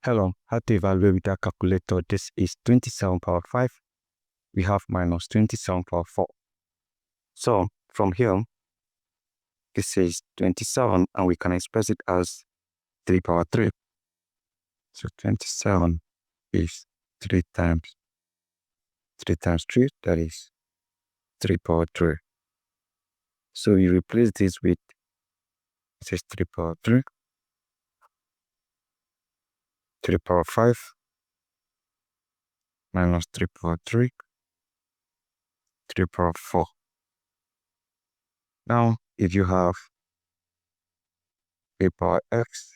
Hello, how to evaluate with our calculator? This is 27 power 5. We have minus 27 power 4. So from here, this is 27 and we can express it as 3 power 3. So 27 is 3 times 3, that is 3 power 3. So you replace this with, this is 3 power 3, 3 power 5, minus 3 power 3, 3 power 4. Now, if you have a power x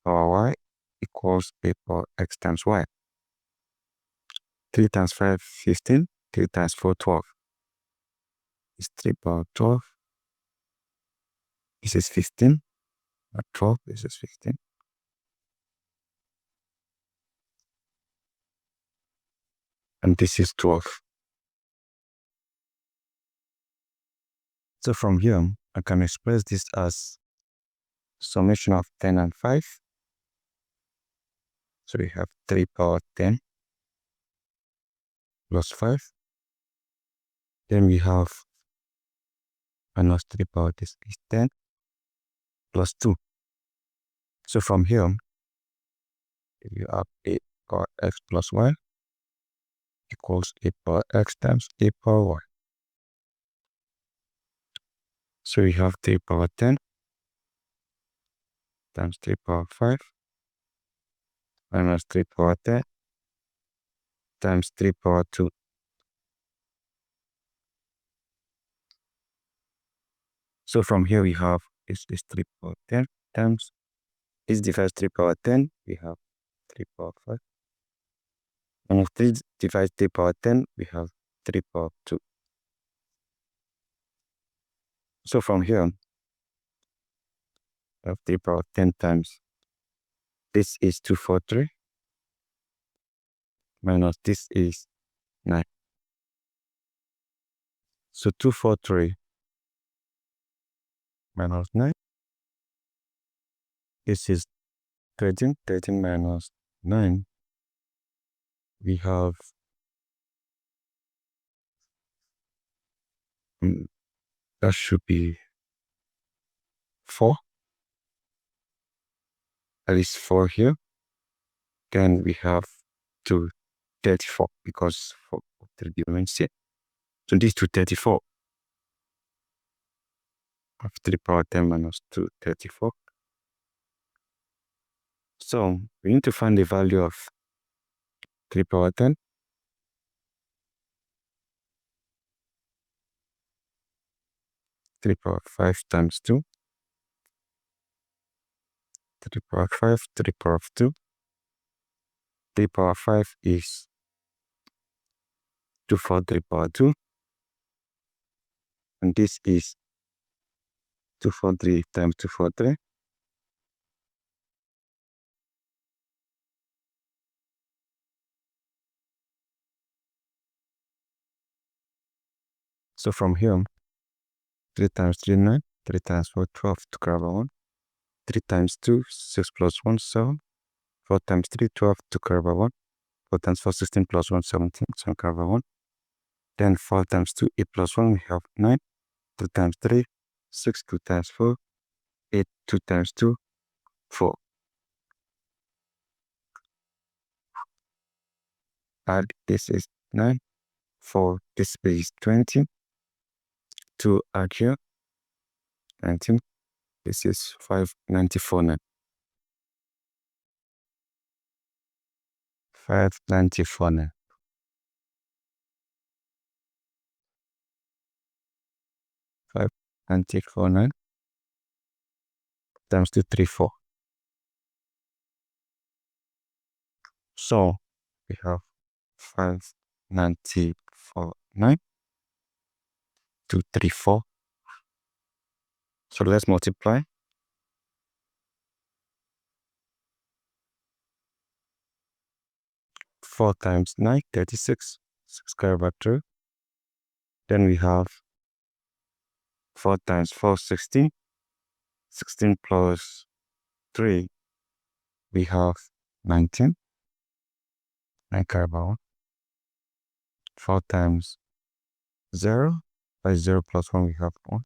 power y equals a power x times y. 3 times 5, 15. 3 times 4, 12. It's 3 power 12. This is 15. Not 12, this is 15. And this is 12. So from here, I can express this as summation of 10 and 5. So we have 3 power 10 plus 5. Then we have minus 3 power, this is 10 plus 2. So from here, if you have a power x plus y equals a power x times a power y. So we have 3 power 10 times 3 power 5 minus 3 power 10 times 3 power 2. So from here we have is 3 power 10 times this divides 3 power 10, we have 3 power 5. And if 3 divides 3 power 10, we have 3 power 2. So from here, we have 3 power 10 times this is 243 minus this is 9. So 243 minus 9, this is 13. 13 minus 9, we have that should be 4. That is 4 here. Then we have 234 because 4 remains here. So this 234 of 3 power 10 minus 234. So we need to find the value of 3 power 10. Three power 5 times 2. 3 power 5, 3 power 2. 3 power 5 is 243 power 2. And this is 243 times 243. So from here, 3 times 3, 9. 3 times 4, 12 to grab 1. 3 times 2, 6 plus 1, 7. 4 times 3, 12 to grab 1. 4 times 4, 16 plus 1, 17, so grab 1. Then 4 times 2, 8 plus 1, we have 9. 2 times 3, 6, 2 times 4, 8, 2 times 2, 4. Add this is 9. 4, this is 20. 2 add here, 19. This is 594 now. 594 now. 594 now times 234. So we have 594 9 234. So let's multiply. 4 times 9, 36. 6 square by 2. Then we have 4 times 4, 16. 16 plus 3, we have 19. 9 carry over 1. 4 times 0. By 0 plus 1, we have 1.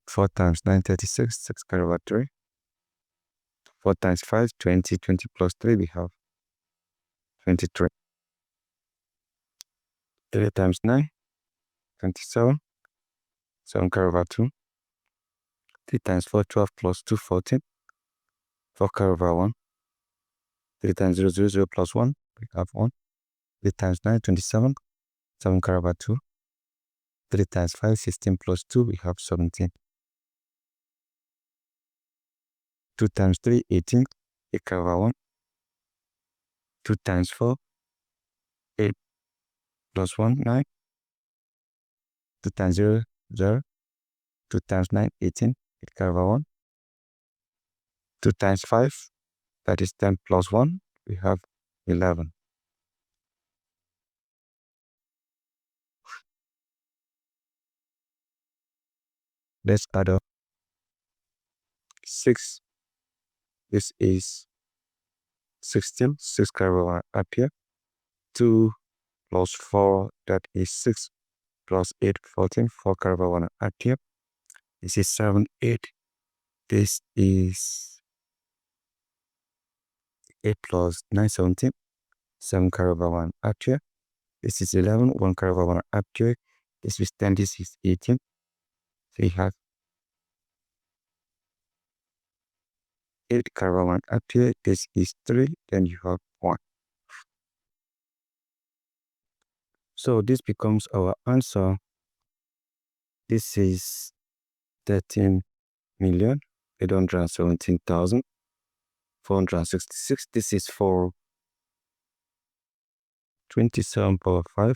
4 times 9, 36. 6 carry over 3. 4 times 5, 20. 20 plus 3, we have 23. 3 times 9, 27. 7 carry over 2. 3 times 4, 12 plus 2, 14. 4 carry over 1. 3 times 0, 0, 0 plus 1, we have 1. 3 times 9, 27. 7 carry over 2. 3 times 5, 16 plus 2, we have 17. 2 times 3, 18. 8 carry over 1. 2 times 4, 8 plus 1, 9. 2 times 0, 0. 2 times 9, 18. 8 carry over 1. 2 times 5, that is 10 plus 1, we have 11. Let's add up 6. This is 16. 6 carry over 1 up here. 2 plus 4, that is 6 plus 8, 14. 4 carry over 1 up here. This is 7, 8. This is 8 plus 9, 17. 7 carry over 1 up here. This is 11. 1 carry over 1 up here. This is 10. This is 18. So you have 8 carry over 1 up here. This is 3. Then you have 1. So this becomes our answer. This is 13,817,466. This is for 27 power 5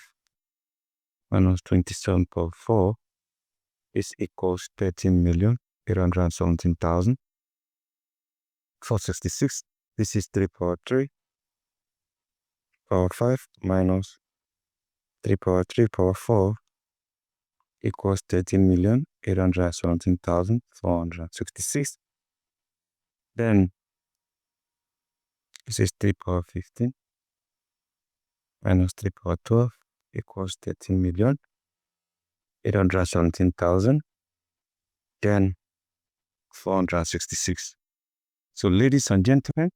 minus 27 power 4. This equals 13,817,466. This is 3 power 3 power 5 minus 3 power 3 power 4 equals 13,817,466. Then this is 3 power 15 minus 3 power 12 equals 13,817,000. Then 466. So ladies and gentlemen,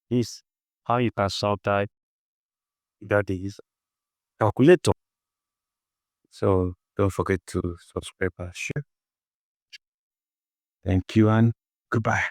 this is how you can solve that. That is calculator. So don't forget to subscribe and share. Thank you and goodbye.